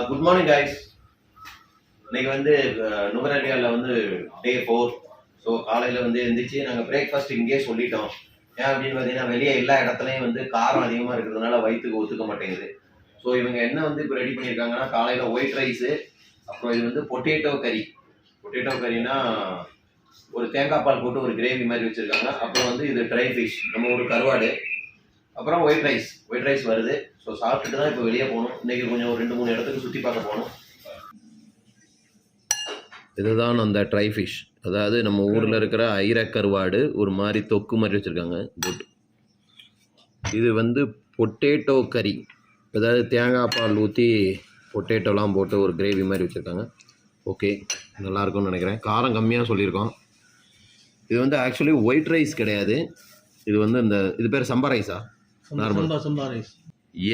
Good morning guys. இன்னைக்கு வந்து நுவரலியாவில் வந்து டே 4. ஸோ காலையில் வந்து எழுந்திரிச்சு நாங்கள் பிரேக்ஃபாஸ்ட் இங்கேயே சொல்லிட்டோம். ஏன் அப்படின்னு பார்த்தீங்கன்னா வெளியே எல்லா இடத்துலையும் வந்து காரம் அதிகமாக இருக்கிறதுனால வயிற்றுக்கு ஒத்துக்க மாட்டேங்குது. ஸோ இவங்க என்ன வந்து இப்போ ரெடி பண்ணியிருக்காங்கன்னா காலையில் ஒயிட் ரைஸு, அப்புறம் இது வந்து பொட்டேட்டோ கறி. பொட்டேட்டோ கறினா ஒரு தேங்காய் பால் போட்டு ஒரு கிரேவி மாதிரி வச்சுருக்காங்க. அப்புறம் வந்து இது ட்ரை ஃபிஷ், நம்ம ஒரு கருவாடு, அப்புறம் ஒயிட் ரைஸ் வருது. ஸோ சாப்பிட்டுட்டு தான் இப்போ வெளியே போகணும். இன்றைக்கி கொஞ்சம் ஒரு 2-3 இடத்துக்கு சுற்றி பார்க்க போகணும். இதுதான் அந்த ட்ரை ஃபிஷ், அதாவது நம்ம ஊரில் இருக்கிற ஐரக்கருவாடு, ஒரு மாதிரி தொக்கு மாதிரி வச்சுருக்காங்க. குட். இது வந்து பொட்டேட்டோ கறி, அதாவது தேங்காய் பால் ஊற்றி பொட்டேட்டோலாம் போட்டு ஒரு கிரேவி மாதிரி வச்சுருக்காங்க. ஓகே, நல்லாயிருக்கும்னு நினைக்கிறேன். காரம் கம்மியாக சொல்லியிருக்கோம். இது வந்து ஆக்சுவலி ஒயிட் ரைஸ் கிடையாது. இது வந்து இந்த இது பேர் சம்பா ரைஸா? நார்மல் சம்பா ரைஸ்.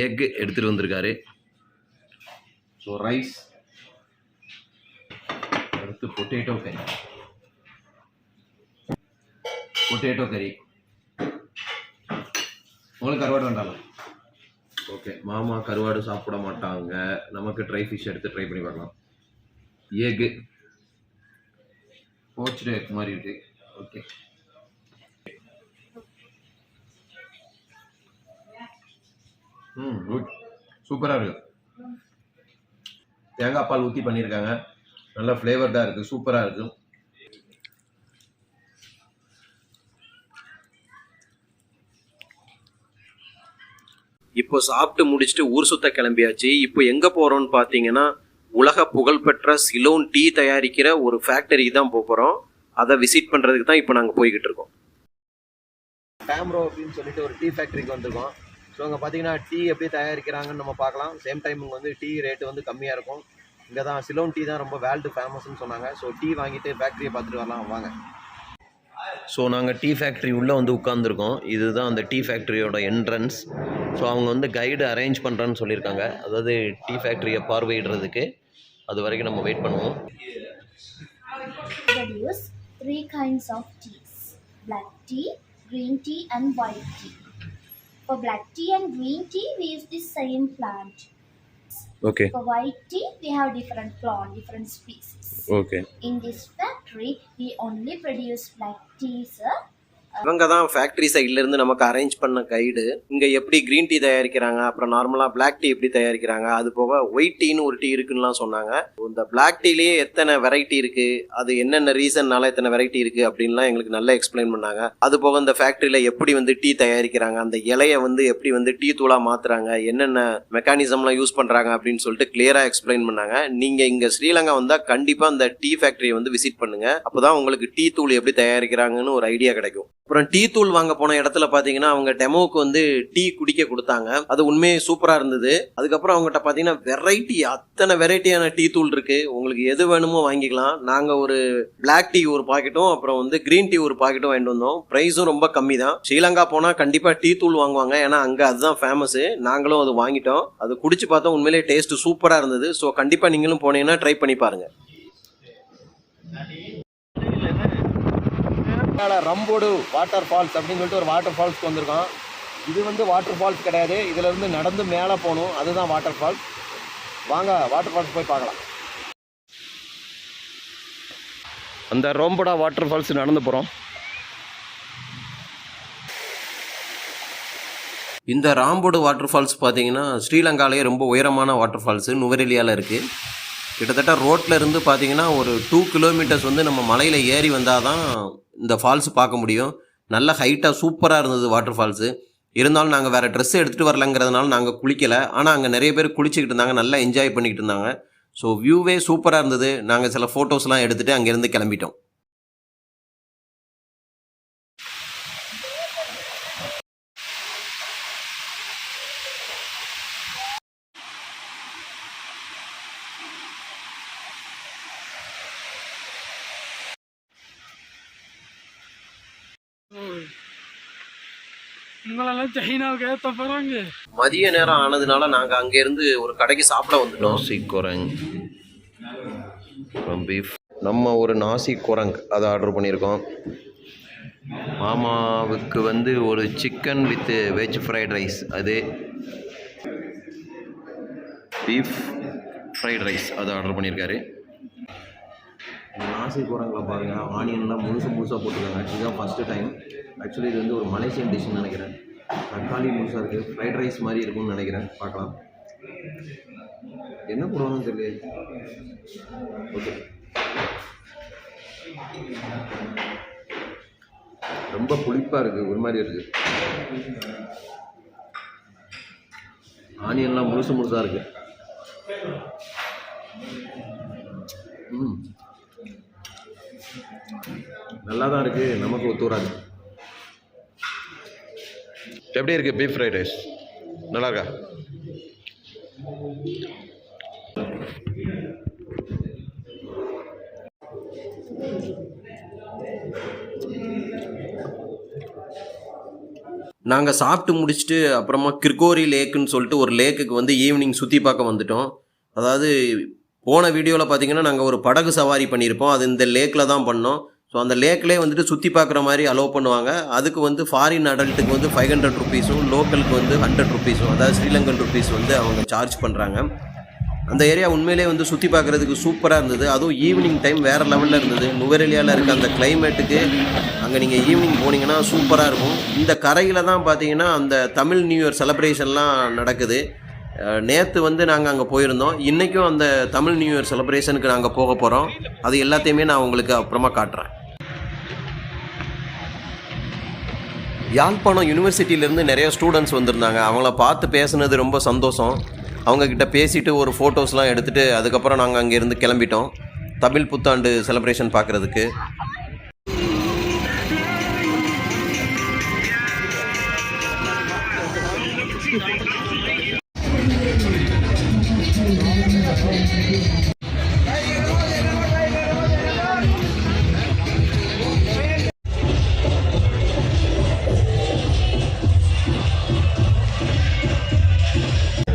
எக் எடுத்துகிட்டு வந்திருக்காரு. ஸோ ரைஸ், அடுத்து பொட்டேட்டோ கறி. உங்களுக்கு கருவாடு வேண்டாம்? ஓகே, மாமா கருவாடு சாப்பிட மாட்டாங்க. நமக்கு ட்ரை ஃபிஷ் எடுத்து ட்ரை பண்ணி பார்க்கலாம். எக்கு, போச்சுடு எக் மாதிரி இருக்கு. ஓகே, குட், சூப்பராக இருக்குது. தேங்காய் பால் ஊற்றி பண்ணியிருக்காங்க. நல்ல ஃப்ளேவர்டாக இருக்குது, சூப்பராக இருக்குது. இப்போ சாப்பிட்டு முடிச்சுட்டு ஊர் சுத்த கிளம்பியாச்சு. இப்போ எங்கே போகிறோம்னு பார்த்தீங்கன்னா உலக புகழ்பெற்ற சிலோன் டீ தயாரிக்கிற ஒரு ஃபேக்டரிக்கு தான் போகிறோம். அதை விசிட் பண்ணுறதுக்கு தான் இப்போ நாங்கள் போய்கிட்டு இருக்கோம். டேம்ரோ அப்படின்னு சொல்லிட்டு ஒரு டீ ஃபேக்டரிக்கு வந்திருக்கோம். ஸோ அங்கே பார்த்தீங்கன்னா டீ எப்படி தயாரிக்கிறாங்கன்னு நம்ம பார்க்கலாம். சேம் டைம் இங்கே வந்து டீ ரேட்டு வந்து கம்மியாக இருக்கும். இங்கே தான் சிலோன் டீ தான் ரொம்ப வேர்ல்டு ஃபேமஸ்ன்னு சொன்னாங்க. ஸோ டீ வாங்கிட்டு ஃபேக்ட்ரியை பார்த்துட்டு வரலாம் வாங்க. ஸோ நாங்கள் டீ ஃபேக்ட்ரி உள்ளே வந்து உட்காந்துருக்கோம். இதுதான் அந்த டீ ஃபேக்ட்ரியோட என்ட்ரன்ஸ். ஸோ அவங்க வந்து கைடு அரேஞ்ச் பண்ணுறேன்னு சொல்லியிருக்காங்க, அதாவது டீ ஃபேக்ட்ரியை பார்வையிடுறதுக்கு. அது வரைக்கும் நம்ம வெயிட் பண்ணுவோம். Produce 3 kinds of teas: black tea, green tea and white tea. For black tea and green tea we use the same plant. Okay. For white tea we have different plant, different species. Okay. In this factory we only produce black tea, sir. இவங்க தான் factory சைட்லேருந்து நமக்கு arrange பண்ண guide. இங்கே எப்படி green tea தயாரிக்கிறாங்க, அப்புறம் நார்மலாக பிளாக் டீ எப்படி தயாரிக்கிறாங்க, அது போக ஒயிட் டீன்னு ஒரு டீ இருக்குன்னுலாம் சொன்னாங்க. இந்த பிளாக் டீலேயே எத்தனை வெரைட்டி இருக்குது, அது என்னென்ன ரீசன்னால எத்தனை வெரைட்டி இருக்குது அப்படின்லாம் எங்களுக்கு நல்லா எக்ஸ்பிளைன் பண்ணாங்க. அது போக இந்த ஃபேக்ட்ரியில் எப்படி வந்து டீ தயாரிக்கிறாங்க, அந்த இலையை வந்து எப்படி வந்து டீ தூளாக மாற்றுறாங்க, என்னென்ன மெக்கானிசம்லாம் யூஸ் பண்ணுறாங்க அப்படின்னு சொல்லிட்டு கிளியராக எக்ஸ்பிளைன் பண்ணாங்க. நீங்கள் இங்கே ஸ்ரீலங்கா வந்தால் கண்டிப்பாக அந்த டீ ஃபேக்ட்ரியை வந்து விசிட் பண்ணுங்கள். அப்போ தான் உங்களுக்கு டீ தூள் எப்படி தயாரிக்கிறாங்கன்னு ஒரு ஐடியா கிடைக்கும். அப்புறம் டீ தூள் வாங்க போன இடத்துல பார்த்தீங்கன்னா அவங்க டெமோவுக்கு வந்து டீ குடிக்க கொடுத்தாங்க. அது உண்மையே சூப்பராக இருந்தது. அதுக்கப்புறம் அவங்ககிட்ட பார்த்தீங்கன்னா அத்தனை வெரைட்டியான டீ தூள் இருக்குது. உங்களுக்கு எது வேணுமோ வாங்கிக்கலாம். நாங்கள் ஒரு பிளாக் டீ ஒரு பாக்கெட்டும் அப்புறம் வந்து கிரீன் டீ ஒரு பாக்கெட்டும் வாங்கிட்டு வந்தோம். ப்ரைஸும் ரொம்ப கம்மி தான். ஸ்ரீலங்கா போனால் கண்டிப்பாக டீ தூள் வாங்குவாங்க, ஏன்னா அங்கே அதுதான் ஃபேமஸு. நாங்களும் அது வாங்கிட்டோம். அது குடிச்சு பார்த்தோம், உண்மையிலே டேஸ்ட்டு சூப்பராக இருந்தது. ஸோ கண்டிப்பாக நீங்களும் போனீங்கன்னா ட்ரை பண்ணி பாருங்கள். ரம்போடு வாட்டர் ஃபால்ஸ் அப்படின்னு சொல்லிட்டு ஒரு வாட்டர் ஃபால்ஸ்க்கு வந்திருக்கோம். இது வந்து வாட்டர் ஃபால்ஸ் கிடையாது, இதுல இருந்து நடந்து மேலே போகணும், அதுதான் வாட்டர் ஃபால்ஸ். வாங்க வாட்டர் ஃபால்ஸ் போய் பார்க்கலாம். அந்த ரொம்போடா வாட்டர் ஃபால்ஸ் நடந்து போகிறோம். இந்த ராம்போடு வாட்டர் ஃபால்ஸ் பார்த்தீங்கன்னா ஸ்ரீலங்காலேயே ரொம்ப உயரமான வாட்டர் ஃபால்ஸு நுவரெலியாவில் இருக்குது. கிட்டத்தட்ட ரோட்டில் இருந்து பார்த்தீங்கன்னா ஒரு 2 கிலோமீட்டர்ஸ் வந்து நம்ம மலையில் ஏறி வந்தால் தான் இந்த ஃபால்ஸ் பார்க்க முடியும். நல்ல ஹைட்டாக சூப்பராக இருந்தது வாட்டர் ஃபால்ஸு. இருந்தாலும் நாங்கள் வேறு ட்ரெஸ் எடுத்துகிட்டு வரலங்கிறதுனால நாங்கள் குளிக்கலை. ஆனால் அங்கே நிறைய பேர் குளிச்சுக்கிட்டு இருந்தாங்க, நல்லா என்ஜாய் பண்ணிக்கிட்டு இருந்தாங்க. ஸோ வியூவே சூப்பராக இருந்தது. நாங்கள் சில ஃபோட்டோஸ்லாம் எடுத்துகிட்டு அங்கேருந்து கிளம்பிட்டோம். மதிய நேரம் ஆனதுனால நாங்கள் அங்கேருந்து ஒரு கடைக்கு சாப்பிட வந்துட்டோம். நாசி குரங் பீஃப், நம்ம ஒரு நாசி குரங் அதை ஆர்டர் பண்ணியிருக்கோம். மாமாவுக்கு வந்து ஒரு chicken with veg fried rice. அது பீஃப் ஃப்ரைட் ரைஸ் அது ஆர்டர் பண்ணியிருக்காரு. நாசி போகிறாங்களா பாருங்கள், ஆனியன்லாம் முழுசாக போட்டுருக்காங்க. இதுதான் ஃபஸ்ட்டு டைம். ஆக்சுவலி இது வந்து ஒரு மலேசியன் டிஷ்ஷுன்னு நினைக்கிறேன். தக்காளி முழுசாக இருக்குது, ஃப்ரைட் ரைஸ் மாதிரி இருக்கும்னு நினைக்கிறேன். பார்க்கலாம் என்ன போடுவாங்கன்னு தெரியல. ஓகே, ரொம்ப புளிப்பாக இருக்குது, ஒரு மாதிரி இருக்குது. ஆனியன்லாம் முழுசாக இருக்குது. நல்லா தான் இருக்குது, நமக்கு ஒத்து வராது. எப்படி இருக்குது பீஃப் ஃப்ரைட் ரைஸ்? நல்லா இருக்கா? நாங்கள் சாப்பிட்டு முடிச்சுட்டு அப்புறமா கிர்கோரி லேக்குன்னு சொல்லிட்டு ஒரு லேக்குக்கு வந்து ஈவினிங் சுற்றி பார்க்க வந்துட்டோம். அதாவது போன வீடியோவில் பார்த்தீங்கன்னா நாங்கள் ஒரு படகு சவாரி பண்ணியிருப்போம். அது இந்த லேக்கில் தான் பண்ணோம். ஸோ அந்த லேக்லேயே வந்துட்டு சுற்றி பார்க்குற மாதிரி அலோவ் பண்ணுவாங்க. அதுக்கு வந்து ஃபாரின் அடல்ட்டுக்கு வந்து 500 ருபீஸும், லோக்கலுக்கு வந்து 100 ருபீஸும், அதாவது ஸ்ரீலங்கன் ருபீஸ் வந்து அவங்க சார்ஜ் பண்ணுறாங்க. அந்த ஏரியா உண்மையிலே வந்து சுற்றி பார்க்குறதுக்கு சூப்பராக இருந்தது. அதுவும் ஈவினிங் டைம் வேறு லெவலில் இருந்தது. நுவரெலியாவில் இருக்க அந்த கிளைமேட்டுக்கு அங்கே நீங்கள் ஈவினிங் போனீங்கன்னா சூப்பராக இருக்கும். இந்த கரையில் தான் பார்த்தீங்கன்னா அந்த தமிழ் நியூ இயர் செலிப்ரேஷன்லாம் நடக்குது. நேற்று வந்து நாங்கள் அங்கே போயிருந்தோம். இன்றைக்கும் அந்த தமிழ் நியூ இயர் செலிப்ரேஷனுக்கு நாங்கள் போக போகிறோம். அது எல்லாத்தையுமே நான் உங்களுக்கு அப்புறமா காட்டுறேன். யாழ்ப்பாணம் யூனிவர்சிட்டியிலேருந்து நிறைய ஸ்டூடெண்ட்ஸ் வந்திருந்தாங்க. அவங்கள பார்த்து பேசுனது ரொம்ப சந்தோஷம். அவங்கக்கிட்ட பேசிவிட்டு ஒரு ஃபோட்டோஸ்லாம் எடுத்துகிட்டு அதுக்கப்புறம் நாங்கள் அங்கேருந்து கிளம்பிட்டோம் தமிழ் புத்தாண்டு செலிப்ரேஷன் பார்க்குறதுக்கு.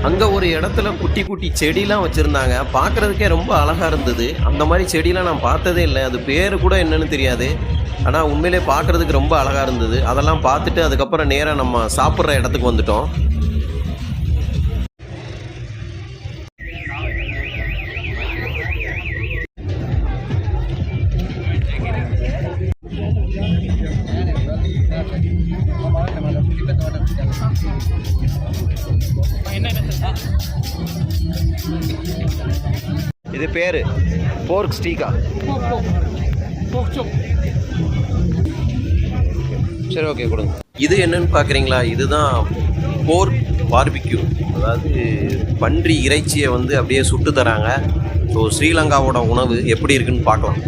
அங்கே ஒரு இடத்துல குட்டி குட்டி செடிலாம் வச்சுருந்தாங்க. பார்க்குறதுக்கே ரொம்ப அழகாக இருந்தது. அந்த மாதிரி செடிலாம் நான் பார்த்ததே இல்லை. அது பேர் கூட என்னன்னு தெரியாது. ஆனால் உண்மையிலே பார்க்குறதுக்கு ரொம்ப அழகாக இருந்தது. அதெல்லாம் பார்த்துட்டு அதுக்கப்புறம் நேராக நம்ம சாப்பிட்ற இடத்துக்கு வந்துட்டோம். இது பேர் போர்க் ஸ்டீக்கா? சரி, ஓகே, கொடுங்க. இது என்னன்னு பார்க்குறீங்களா? இதுதான் போர்க் பார்பிக்யூ. அதாவது பன்றி இறைச்சியை வந்து அப்படியே சுட்டு தராங்க. ஸோ ஸ்ரீலங்காவோட உணவு எப்படி இருக்குன்னு பார்க்கலாம்.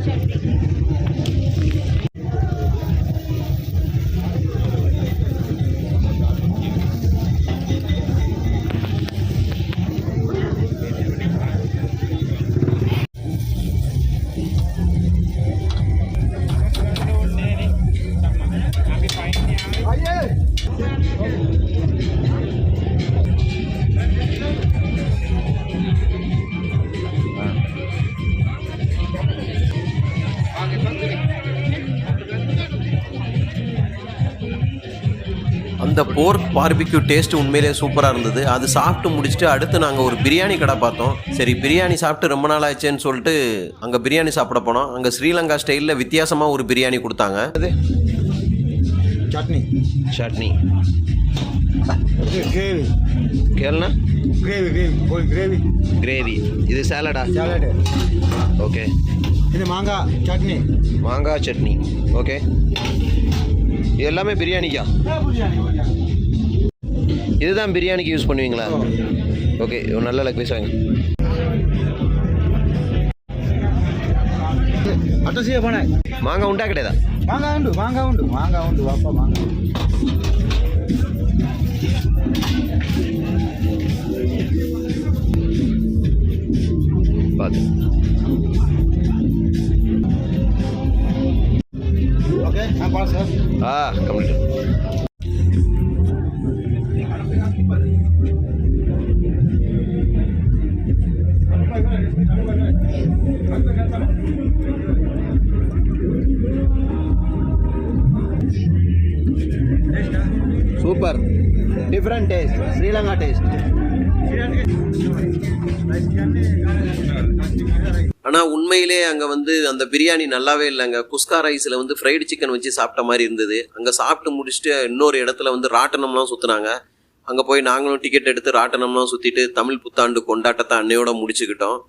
அந்த போர்க் பார்பிக்யூ டேஸ்ட்டு உண்மையிலே சூப்பராக இருந்தது. அது சாப்பிட்டு முடிச்சுட்டு அடுத்து நாங்கள் ஒரு பிரியாணி கடை பார்த்தோம். சரி, பிரியாணி சாப்பிட்டு ரொம்ப நாள் ஆச்சுன்னு சொல்லிட்டு அங்கே பிரியாணி சாப்பிட போனோம். அங்கே ஸ்ரீலங்கா ஸ்டைலில் வித்தியாசமாக ஒரு பிரியாணி கொடுத்தாங்க. அது சட்னி கேளுண்ணா. கிரேவி. இது சாலடா? ஓகே. இது மாங்காய் சட்னி. ஓகே. இது எல்லாமே பிரியாணிக்கா? இதுதான் பிரியாணிக்கு யூஸ் பண்ணுவீங்களா? ஓகே, ஒரு நல்ல லெக் பீஸ் வாங்க. மாங்காய் உண்டா கிடையாதா? மாங்காய் உண்டு வாப்பா. மாங்காய் பார்த்து. Okay, sir. Complete. Super. Different taste. Sri Lanka taste. ஆனால் உண்மையிலே அங்கே வந்து அந்த பிரியாணி நல்லாவே இல்லைங்க. குஸ்கா ரைஸில் வந்து ஃப்ரைடு சிக்கன் வச்சு சாப்பிட்ட மாதிரி இருந்தது. அங்கே சாப்பிட்டு முடிச்சுட்டு இன்னொரு இடத்துல வந்து ராட்டனம்லாம் சுற்றுனாங்க. அங்கே போய் நாங்களும் டிக்கெட் எடுத்து ராட்டனம்லாம் சுற்றிட்டு தமிழ் புத்தாண்டு கொண்டாட்டத்தை அன்னையோட முடிச்சுக்கிட்டோம்.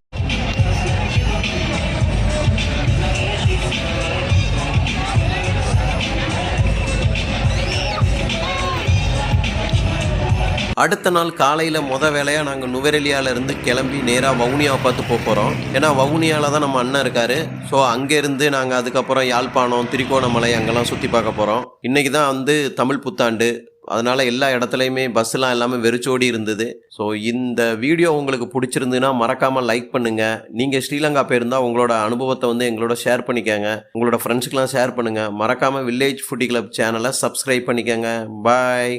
அடுத்த நாள் காலையில் வேலையாக நாங்கள் நுவரெலியாவிலேருந்து கிளம்பி நேராக வவுனியாவை பார்த்து போகிறோம். ஏன்னா வவுனியாவில் தான் நம்ம அண்ணன் இருக்கார். ஸோ அங்கேருந்து நாங்கள் அதுக்கப்புறம் யாழ்ப்பாணம், திரிகோணமலை அங்கெல்லாம் சுற்றி பார்க்க போகிறோம். இன்றைக்கி தான் வந்து தமிழ் புத்தாண்டு. அதனால் எல்லா இடத்துலையுமே பஸ்ஸெலாம் எல்லாமே வெறிச்சோடி இருந்தது. ஸோ இந்த வீடியோ உங்களுக்கு பிடிச்சிருந்துன்னா மறக்காமல் லைக் பண்ணுங்கள். நீங்கள் ஸ்ரீலங்கா போயிருந்தால் உங்களோட அனுபவத்தை வந்து எங்களோட ஷேர் பண்ணிக்கோங்க. உங்களோட ஃப்ரெண்ட்ஸுக்கெலாம் ஷேர் பண்ணுங்கள். மறக்காமல் வில்லேஜ் ஃபுட்டி கிளப் சேனலை சப்ஸ்கிரைப் பண்ணிக்கோங்க. பாய்.